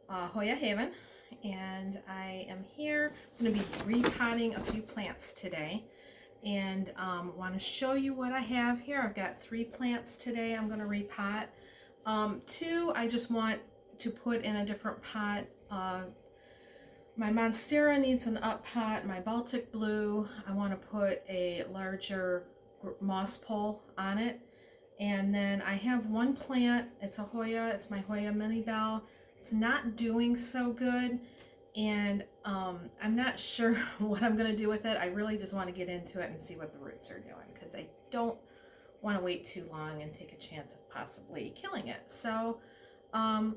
Hoya Haven, and I am here. I'm going to be repotting a few plants today, and want to show you what I have here. I've got 3 plants today I'm going to repot. 2 I just want to put in a different pot. My Monstera needs an up pot. My Baltic blue, I want to put a larger moss pole on it. And then I have one plant, it's a Hoya, it's my Hoya minibelle. It's not doing so good, and I'm not sure what I'm going to do with it. I really just want to get into it and see what the roots are doing, because I don't want to wait too long and take a chance of possibly killing it. So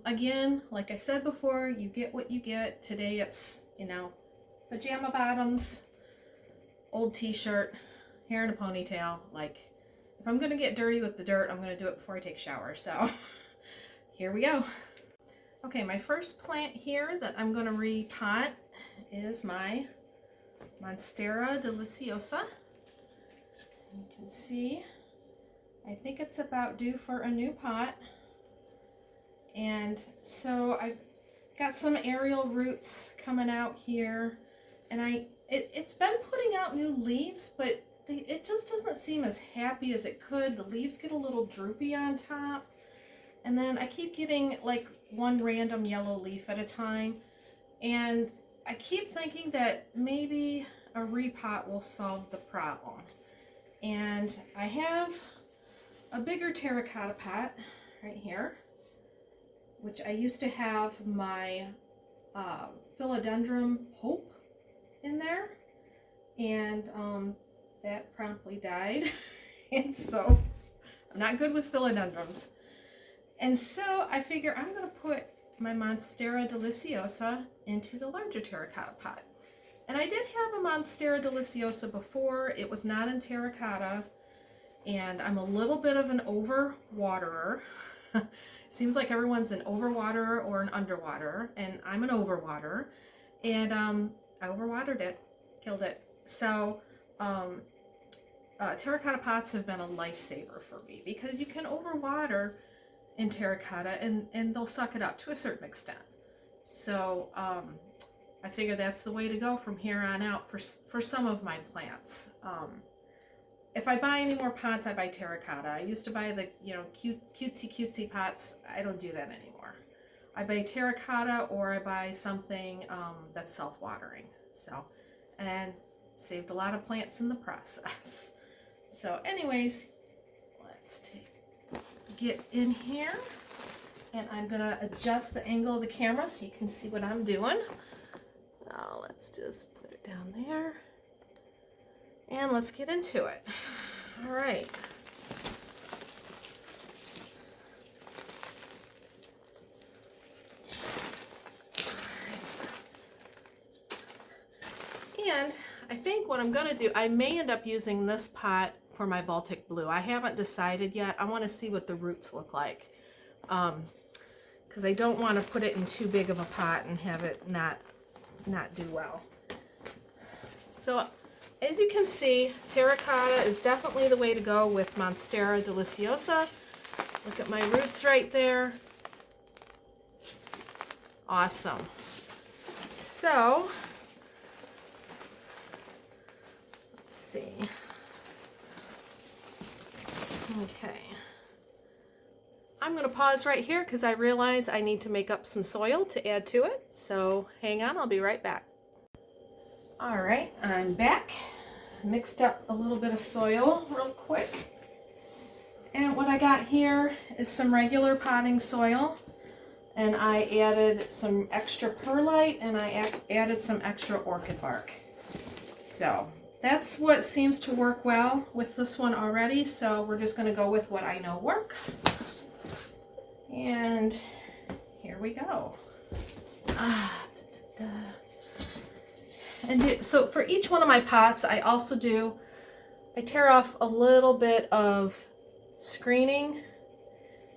again, like I said before, you get what you get. Today it's, you know, pajama bottoms, old t-shirt, hair in a ponytail. Like, if I'm going to get dirty with the dirt, I'm going to do it before I take a shower. So here we go. Okay, my first plant here that I'm going to repot is my Monstera deliciosa. You can see, I think it's about due for a new pot. And so I've got some aerial roots coming out here, and it's been putting out new leaves, but it just doesn't seem as happy as it could. The leaves get a little droopy on top, and then I keep getting like one random yellow leaf at a time, and I keep thinking that maybe a repot will solve the problem. And I have a bigger terracotta pot right here, which I used to have my philodendron hope in there, and that promptly died. And so I'm not good with philodendrons. And so I figure I'm going to put my Monstera deliciosa into the larger terracotta pot. And I did have a Monstera deliciosa before. It was not in terracotta, and I'm a little bit of an overwaterer. Seems like everyone's an overwaterer or an underwaterer, and I'm an overwaterer. And I overwatered it, killed it. So terracotta pots have been a lifesaver for me, because you can overwater in terracotta and they'll suck it up to a certain extent. So I figure that's the way to go from here on out for some of my plants. If I buy any more pots, I buy terracotta. I used to buy the, you know, cutesy pots. I don't do that anymore. I buy terracotta, or I buy something that's self-watering. So, and saved a lot of plants in the process. So anyways, let's get in here, and I'm gonna adjust the angle of the camera so you can see what I'm doing. Now let's just put it down there, and let's get into it. All right. And I think what I'm gonna do, I may end up using this pot for my Baltic blue. I haven't decided yet. I want to see what the roots look like, because I don't want to put it in too big of a pot and have it not do well. So as you can see, terracotta is definitely the way to go with Monstera deliciosa. Look at my roots right there. Awesome. So let's see. Okay, I'm going to pause right here because I realize I need to make up some soil to add to it. So hang on, I'll be right back. All right, I'm back. Mixed up a little bit of soil real quick. And what I got here is some regular potting soil. And I added some extra perlite, and I added some extra orchid bark. So that's what seems to work well with this one already, so we're just going to go with what I know works. And here we go. And so for each one of my pots, I tear off a little bit of screening,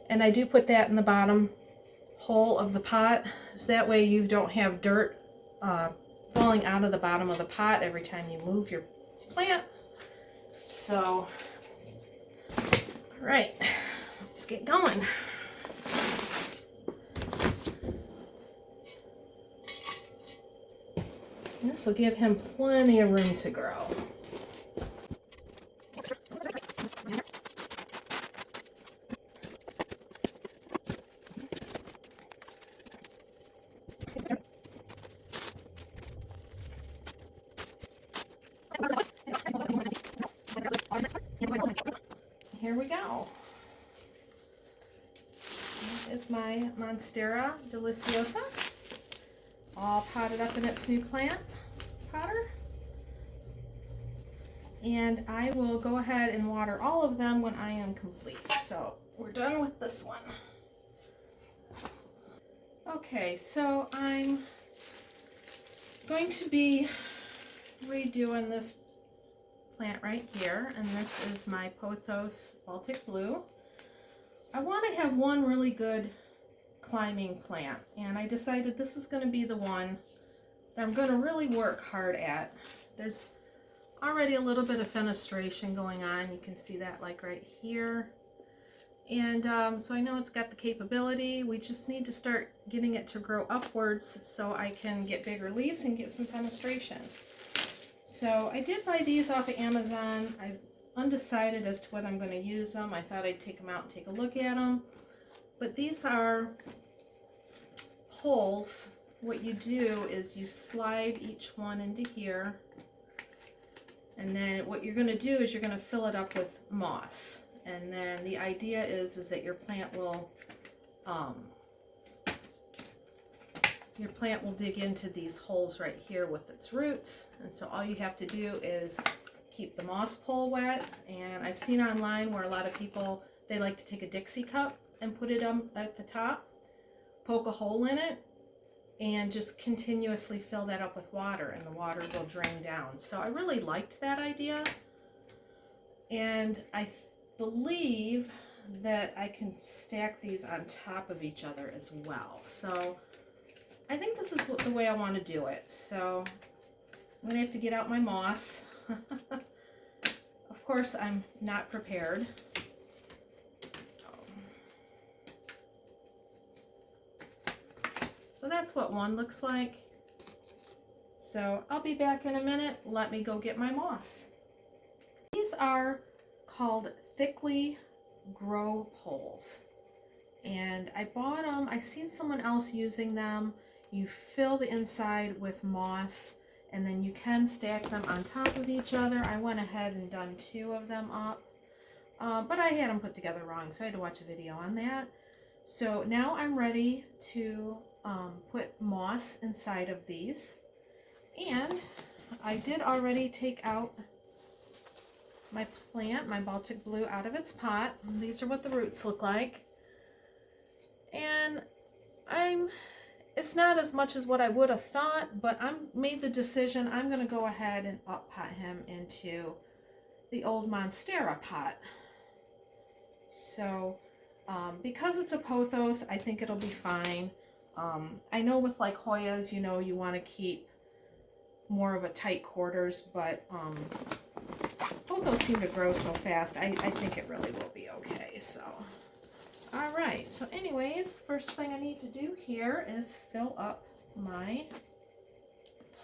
and I do put that in the bottom hole of the pot, so that way you don't have dirt falling out of the bottom of the pot every time you move your plant. So, all right, let's get going. This will give him plenty of room to grow. Here we go. This is my Monstera deliciosa, all potted up in its new plant potter. And I will go ahead and water all of them when I am complete. So we're done with this one. Okay, so I'm going to be redoing this plant right here, and this is my Pothos Baltic Blue. I want to have one really good climbing plant, and I decided this is going to be the one that I'm going to really work hard at. There's already a little bit of fenestration going on. You can see that like right here. And so I know it's got the capability. We just need to start getting it to grow upwards so I can get bigger leaves and get some fenestration. So I did buy these off of Amazon. I'm undecided as to whether I'm going to use them. I thought I'd take them out and take a look at them. But these are poles. What you do is you slide each one into here. And then what you're going to do is you're going to fill it up with moss. And then the idea is that your plant will dig into these holes right here with its roots. And so all you have to do is keep the moss pole wet. And I've seen online where a lot of people, they like to take a Dixie cup and put it at the top, poke a hole in it, and just continuously fill that up with water, and the water will drain down. So I really liked that idea. And I believe that I can stack these on top of each other as well. So I think this is the way I want to do it. So I'm going to have to get out my moss. Of course, I'm not prepared. So that's what one looks like. So I'll be back in a minute. Let me go get my moss. These are called thickly grow poles. And I bought them. I've seen someone else using them. You fill the inside with moss, and then you can stack them on top of each other. I went ahead and done 2 of them up, but I had them put together wrong, so I had to watch a video on that. So now I'm ready to put moss inside of these, and I did already take out my plant, my Baltic Blue, out of its pot. These are what the roots look like, and it's not as much as what I would have thought, but I made the decision I'm going to go ahead and up pot him into the old Monstera pot. So because it's a Pothos, I think it'll be fine. I know with like Hoyas, you know, you want to keep more of a tight quarters, but Pothos seem to grow so fast, I think it really will be okay. So alright, so anyways, first thing I need to do here is fill up my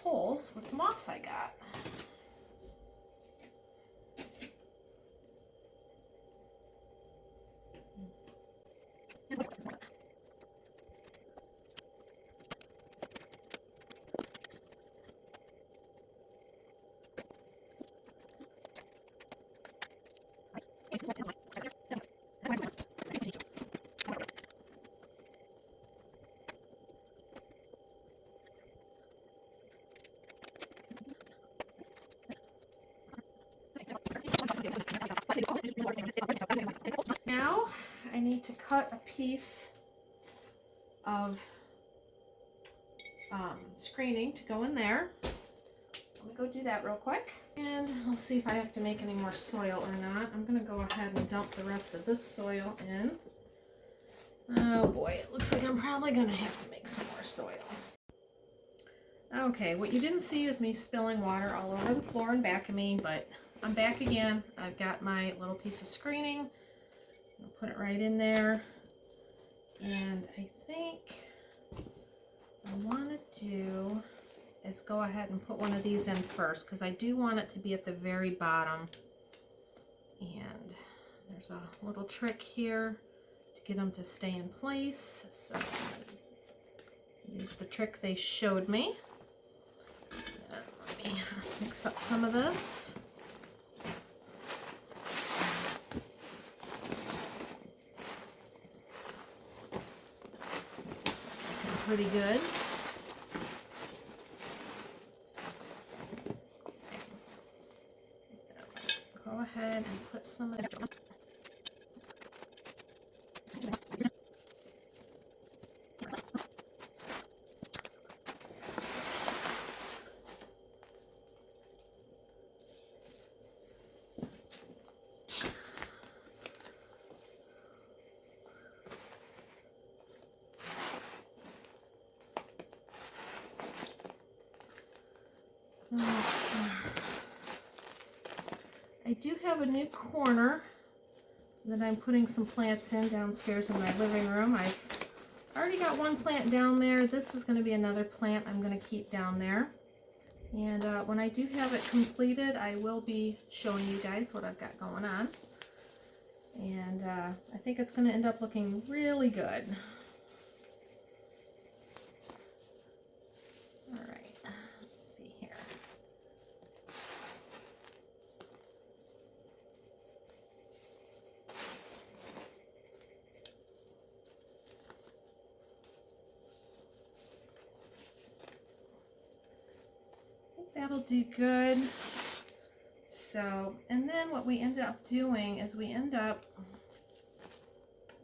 poles with moss I got. Now I need to cut a piece of screening to go in there. Let me go do that real quick, and I'll see if I have to make any more soil or not. I'm gonna go ahead and dump the rest of this soil in. Oh boy, it looks like I'm probably gonna have to make some more soil. Okay, what you didn't see is me spilling water all over the floor and back of me, but I'm back again. I've got my little piece of screening. I'll put it right in there. And I think I want to do is go ahead and put one of these in first, because I do want it to be at the very bottom. And there's a little trick here to get them to stay in place. So use the trick they showed me. Let me mix up some of this. Pretty good. Go ahead and put some of that. I do have a new corner that I'm putting some plants in downstairs in my living room. I've already got one plant down there. This is going to be another plant I'm going to keep down there. And when I do have it completed, I will be showing you guys what I've got going on. And I think it's going to end up looking really good. All right, let's see here. That'll do good. So, and then what we end up doing is we end up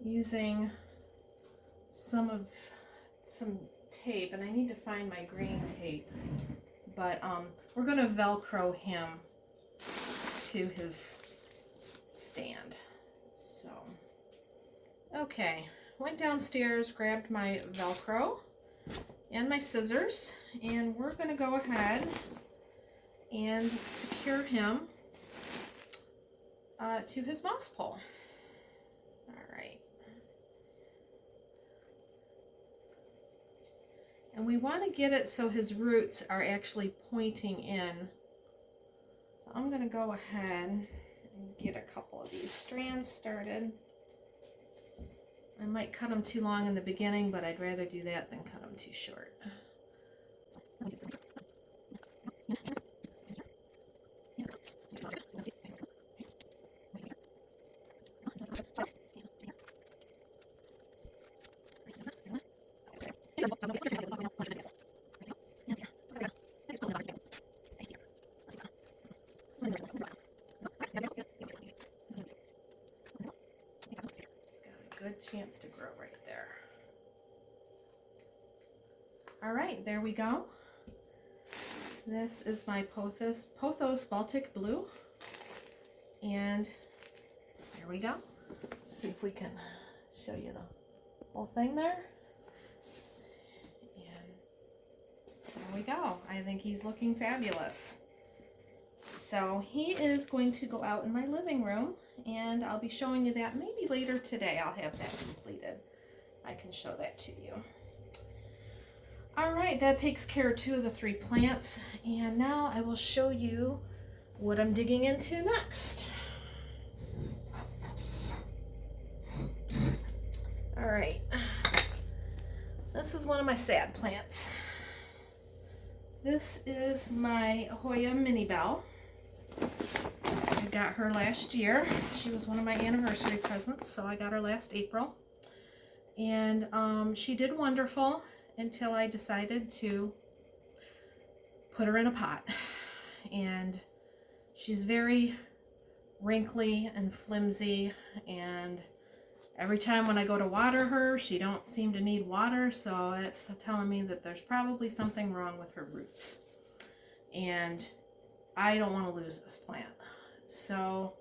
using some tape, and I need to find my green tape, but we're going to Velcro him to his stand. So, okay, went downstairs, grabbed my Velcro and my scissors, and we're going to go ahead and secure him to his moss pole. All right. And we want to get it so his roots are actually pointing in. So I'm going to go ahead and get a couple of these strands started. I might cut them too long in the beginning, but I'd rather do that than cut them too short. Good chance to grow right there. All right, there we go. This is my Pothos Baltic Blue, and there we go. Let's see if we can show you the whole thing there. And there we go. I think he's looking fabulous. So he is going to go out in my living room, and I'll be showing you that maybe later today. I'll have that completed. I can show that to you. All right, that takes care of 2 of the 3 plants, and now I will show you what I'm digging into next. All right, this is one of my sad plants. This is my Hoya minibelle. I got her last year. She was one of my anniversary presents, so I got her last April. And she did wonderful until I decided to put her in a pot. And she's very wrinkly and flimsy, and every time when I go to water her, she don't seem to need water, so it's telling me that there's probably something wrong with her roots. And I don't want to lose this plant. So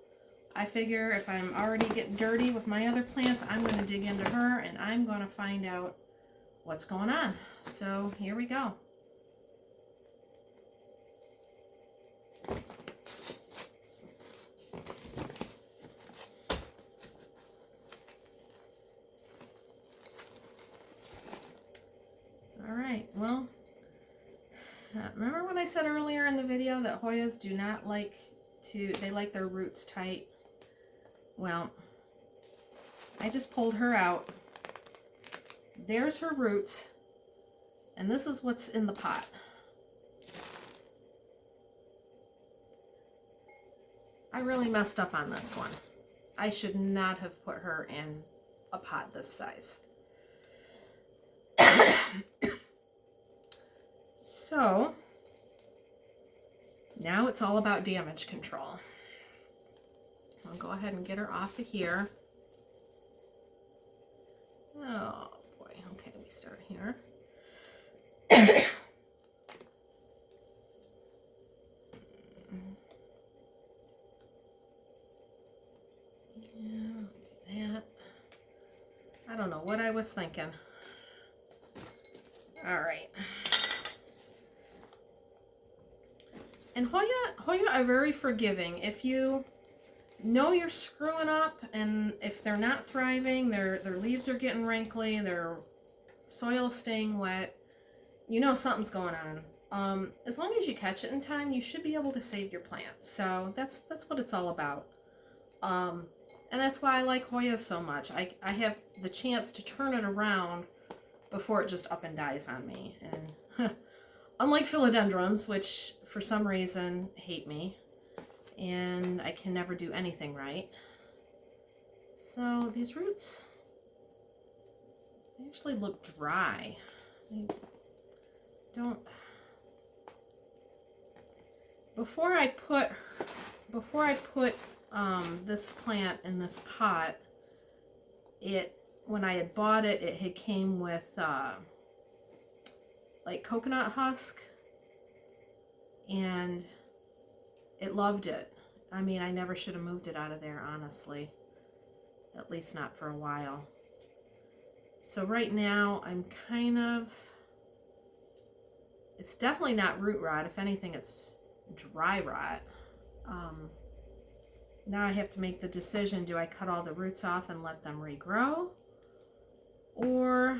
I figure if I'm already getting dirty with my other plants, I'm going to dig into her and I'm going to find out what's going on. So here we go. All right, well, that I said earlier in the video that Hoyas do not like they like their roots tight? Well, I just pulled her out. There's her roots, and this is what's in the pot. I really messed up on this one. I should not have put her in a pot this size. So, now it's all about damage control. I'll go ahead and get her off of here. Oh boy, okay, we start here. Yeah, do that. I don't know what I was thinking. All right. And Hoya are very forgiving. If you know you're screwing up, and if they're not thriving, their leaves are getting wrinkly, their soil's staying wet, you know something's going on. As long as you catch it in time, you should be able to save your plant. So that's what it's all about. And that's why I like Hoya so much. I have the chance to turn it around before it just up and dies on me. And unlike philodendrons, which for some reason hate me, and I can never do anything right. So these roots, they actually look dry. They don't. Before I put this plant in this pot, when I had bought it, it had came with like coconut husk, and it loved it. I mean, I never should have moved it out of there, honestly. At least not for a while. So right now, I'm kind of... It's definitely not root rot. If anything, it's dry rot. Now I have to make the decision, do I cut all the roots off and let them regrow? Or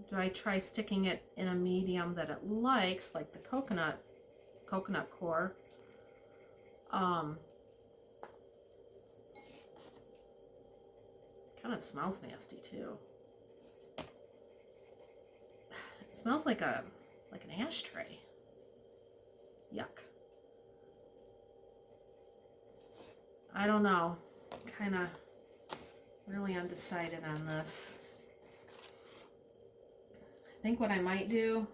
do I try sticking it in a medium that it likes, like the coconut core? Kind of smells nasty too. It smells like an ashtray. Yuck. I don't know. Kind of really undecided on this. I think what I might do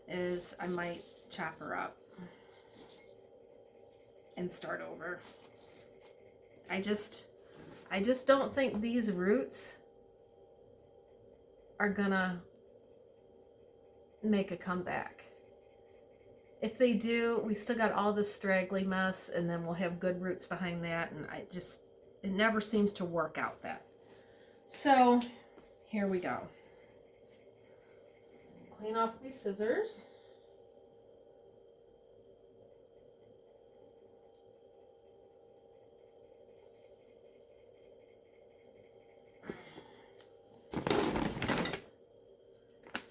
is I might chop her up and start over. I just don't think these roots are gonna make a comeback. If they do, we still got all this straggly mess, and then we'll have good roots behind that, and it never seems to work out that. So here we go. Clean off my scissors.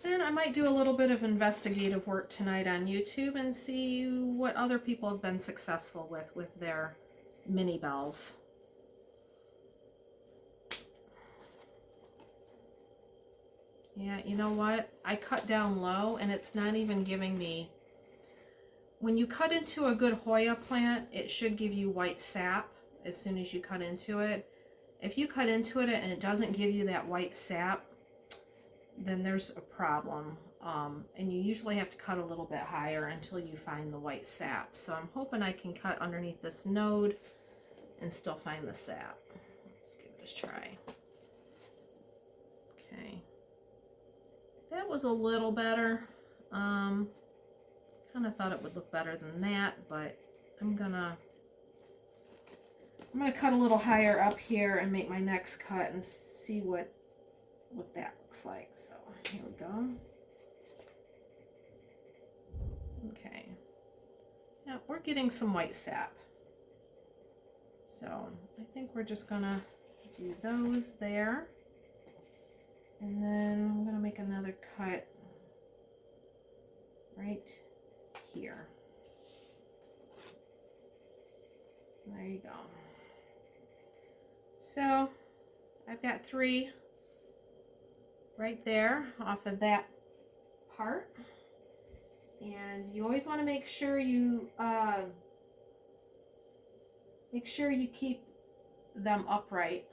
Then I might do a little bit of investigative work tonight on YouTube and see what other people have been successful with their mini bells. Yeah, you know what? I cut down low, and it's not even giving me... When you cut into a good Hoya plant, it should give you white sap as soon as you cut into it. If you cut into it and it doesn't give you that white sap, then there's a problem. And you usually have to cut a little bit higher until you find the white sap. So I'm hoping I can cut underneath this node and still find the sap. Let's give it a try. Okay. That was a little better. Kind of thought it would look better than that, but I'm gonna cut a little higher up here and make my next cut and see what that looks like. So here we go. Okay. Yeah, we're getting some white sap. So I think we're just gonna do those there. And then I'm gonna make another cut right here. There you go. So I've got 3 right there off of that part. And you always want to make sure you keep them upright.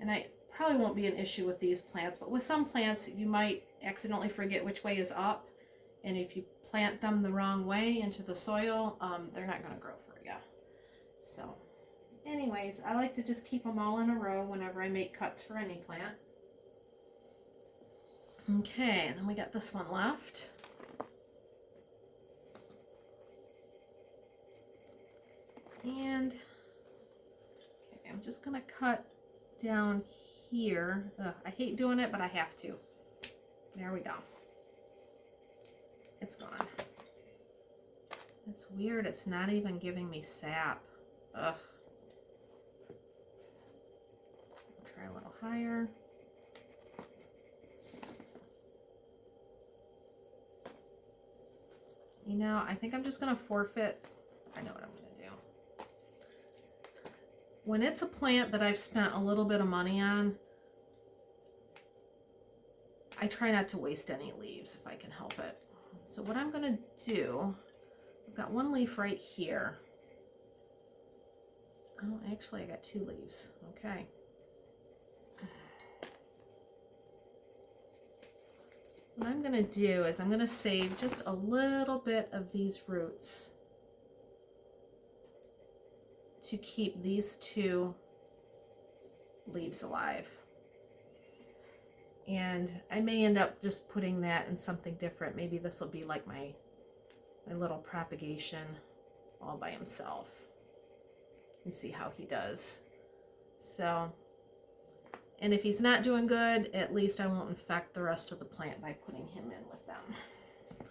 And I probably won't be an issue with these plants, but with some plants you might accidentally forget which way is up, and if you plant them the wrong way into the soil, they're not going to grow for you. So anyways, I like to just keep them all in a row whenever I make cuts for any plant. Okay, and then we got this one left. And okay, I'm just going to cut down here. I hate doing it, but I have to. There we go. It's gone. It's weird. It's not even giving me sap. Ugh. Try a little higher. You know, I think I'm just going to forfeit. I know what I'm going to do. When it's a plant that I've spent a little bit of money on, I try not to waste any leaves if I can help it. So what I'm going to do, I've got 1 leaf right here. Oh, actually I got 2 leaves. Okay. What I'm going to do is I'm going to save just a little bit of these roots to keep these 2 leaves alive. And I may end up just putting that in something different. Maybe this will be like my little propagation all by himself. And see how he does. So, and if he's not doing good, at least I won't infect the rest of the plant by putting him in with them.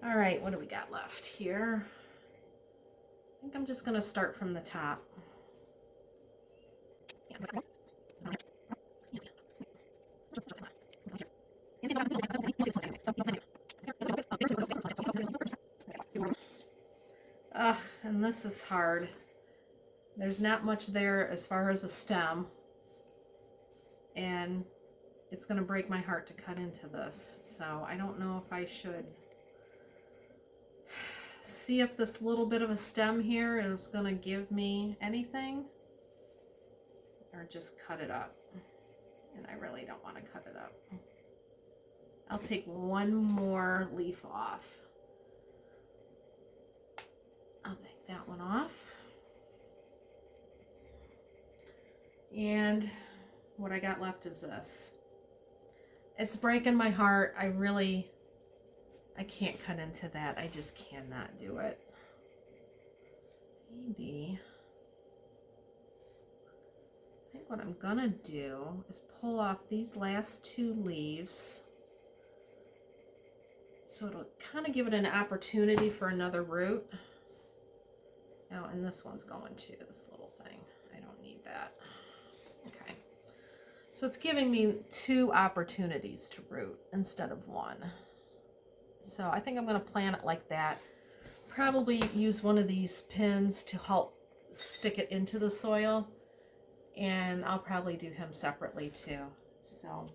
All right, what do we got left here? I think I'm just going to start from the top. Ugh, and this is hard. There's not much there as far as a stem, and it's going to break my heart to cut into this, so I don't know if I should see if this little bit of a stem here is going to give me anything, or just cut it up. And I really don't want to cut it up. I'll take 1 more leaf off. I'll take that one off. And what I got left is this. It's breaking my heart. I can't cut into that. I just cannot do it. Maybe. I think what I'm gonna do is pull off these last 2 leaves. So it'll kind of give it an opportunity for another root. Oh, and this one's going too, this little thing. I don't need that. Okay. So it's giving me 2 opportunities to root instead of 1. So I think I'm going to plant it like that. Probably use one of these pins to help stick it into the soil. And I'll probably do him separately too. So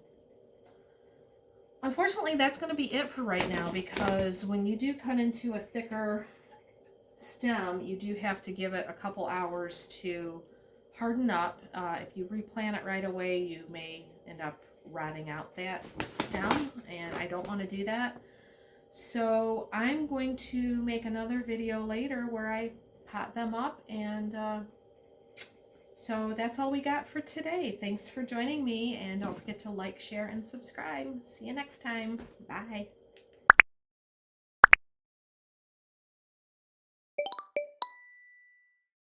unfortunately, that's going to be it for right now, because when you do cut into a thicker stem, you do have to give it a couple hours to harden up. If you replant it right away, you may end up rotting out that stem, and I don't want to do that. So I'm going to make another video later where I pot them up, and so that's all we got for today. Thanks for joining me, and don't forget to like, share, and subscribe. See you next time. Bye.